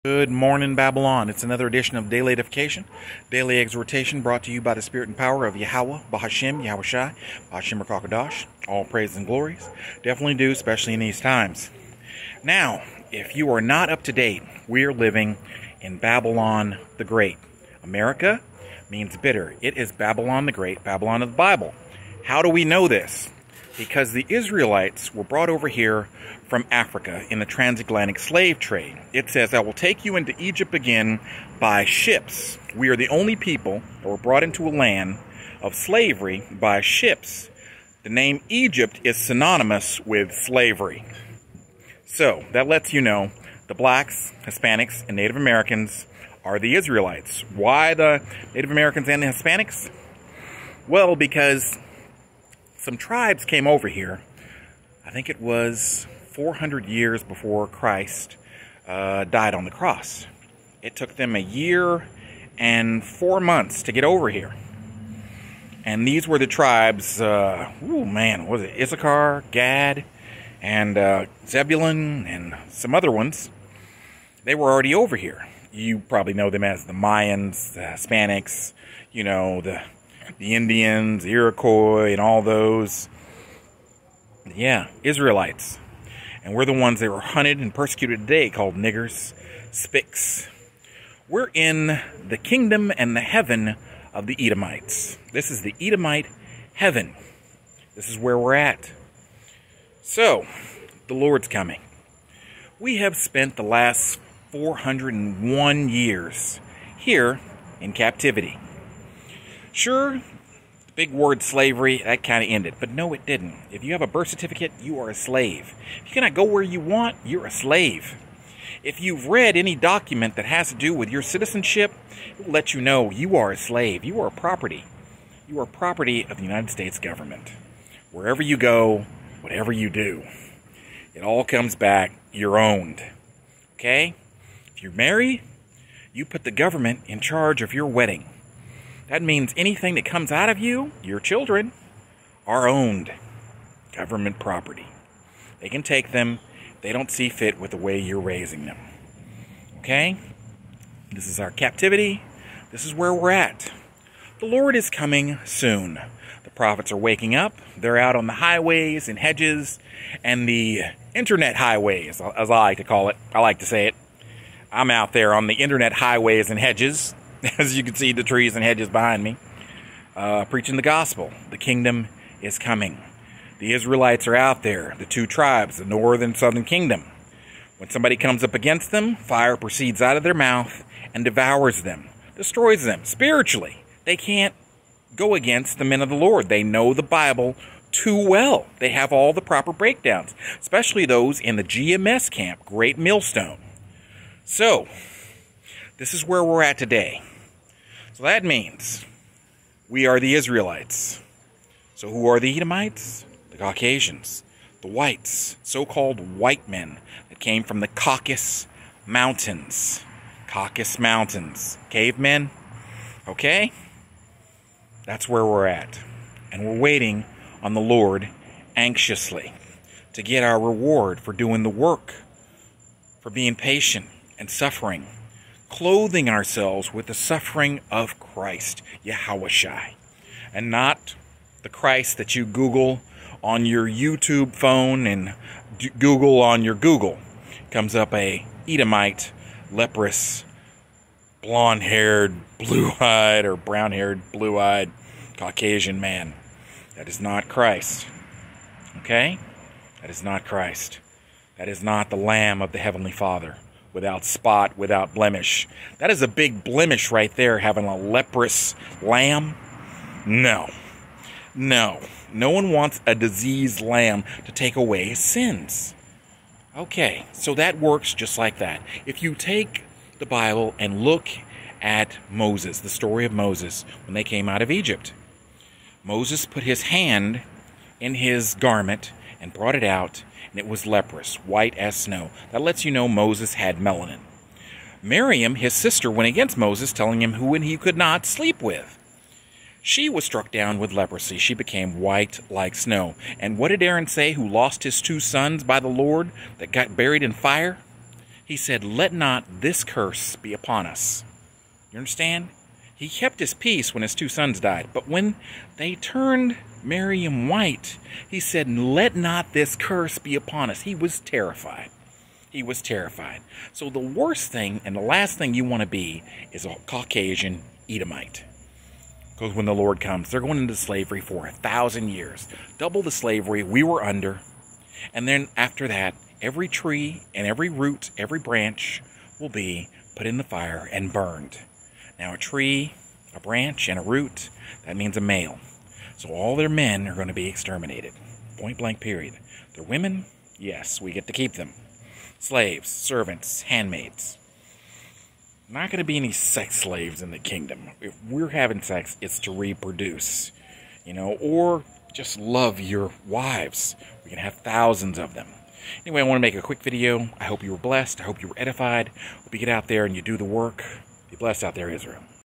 Good morning, Babylon. It's another edition of Daily Edification, Daily Exhortation, brought to you by the Spirit and power of Yahweh, Bahashim, Yahushai, Bahashim Rakakadash. All praise and glories. Definitely do, especially in these times. Now, if you are not up to date, we are living in Babylon the Great. America means bitter. It is Babylon the Great, Babylon of the Bible. How do we know this? Because the Israelites were brought over here from Africa in the transatlantic slave trade. It says, I will take you into Egypt again by ships. We are the only people that were brought into a land of slavery by ships. The name Egypt is synonymous with slavery. So, that lets you know the blacks, Hispanics, and Native Americans are the Israelites. Why the Native Americans and the Hispanics? Well, because some tribes came over here. I think it was 400 years before Christ died on the cross. It took them a year and 4 months to get over here. And these were the tribes, was it Issachar, Gad, and Zebulun, and some other ones. They were already over here. You probably know them as the Mayans, the Hispanics, you know, the Indians, the Iroquois, and all those. Yeah, Israelites. And we're the ones that were hunted and persecuted today, called niggers, spics. We're in the kingdom and the heaven of the Edomites. This is the Edomite heaven. This is where we're at. So, the Lord's coming. We have spent the last 401 years here in captivity. Sure, the big word slavery, that kind of ended. But no, it didn't. If you have a birth certificate, you are a slave. If you cannot go where you want, you're a slave. If you've read any document that has to do with your citizenship, it will let you know you are a slave. You are property. You are property of the United States government. Wherever you go, whatever you do, it all comes back, you're owned. Okay? If you marry, you put the government in charge of your wedding. That means anything that comes out of you, your children, are owned. Government property. They can take them if they don't see fit with the way you're raising them. Okay? This is our captivity. This is where we're at. The Lord is coming soon. The prophets are waking up. They're out on the highways and hedges and the internet highways, as I like to call it. I like to say it. I'm out there on the internet highways and hedges. As you can see, the trees and hedges behind me, preaching the gospel. The kingdom is coming. The Israelites are out there, the two tribes, the northern and southern kingdom. When somebody comes up against them, fire proceeds out of their mouth and devours them, destroys them spiritually. They can't go against the men of the Lord. They know the Bible too well. They have all the proper breakdowns, especially those in the GMS camp, Great Millstone. So, this is where we're at today. So that means we are the Israelites. So who are the Edomites? The Caucasians, the whites, so-called white men that came from the Caucasus Mountains. Caucasus Mountains. Cavemen? Okay? That's where we're at. And we're waiting on the Lord anxiously to get our reward for doing the work, for being patient and suffering, clothing ourselves with the suffering of Christ, Yahushai, and not the Christ that you Google on your YouTube phone and Google on your Google. Comes up a Edomite, leprous, blonde-haired, blue-eyed, or brown-haired, blue-eyed Caucasian man. That is not Christ. Okay? That is not Christ. That is not the Lamb of the Heavenly Father. Without spot, without blemish. That is a big blemish right there, having a leprous lamb. No. No. No one wants a diseased lamb to take away his sins. Okay, so that works just like that. If you take the Bible and look at Moses, the story of Moses, when they came out of Egypt. Moses put his hand in his garment and brought it out, and it was leprous, white as snow. That lets you know Moses had melanin. Miriam, his sister, went against Moses, telling him who he could not sleep with. She was struck down with leprosy. She became white like snow. And what did Aaron say, who lost his 2 sons by the Lord that got buried in fire? He said, let not this curse be upon us. You understand? He kept his peace when his 2 sons died. But when they turned Miriam white, he said, let not this curse be upon us. He was terrified. He was terrified. So the worst thing and the last thing you want to be is a Caucasian Edomite. Because when the Lord comes, they're going into slavery for 1,000 years. Double the slavery we were under. And then after that, every tree and every root, every branch will be put in the fire and burned. Now a tree, a branch, and a root, that means a male. So all their men are going to be exterminated. Point blank period. Their women, yes, we get to keep them. Slaves, servants, handmaids. Not going to be any sex slaves in the kingdom. If we're having sex, it's to reproduce. Or just love your wives. We can have thousands of them. Anyway, I want to make a quick video. I hope you were blessed. I hope you were edified. Hope you get out there and you do the work. Be blessed out there, Israel.